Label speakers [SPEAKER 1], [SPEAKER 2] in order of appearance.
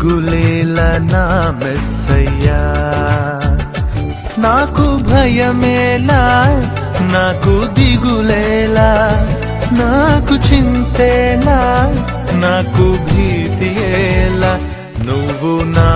[SPEAKER 1] దిగులేలా నా మెస్సయ్యా. నాకు భయమేలా, నాకు దిగులేలా, నాకు చింతేలా, నాకు భీతియేలా, నువ్వు నా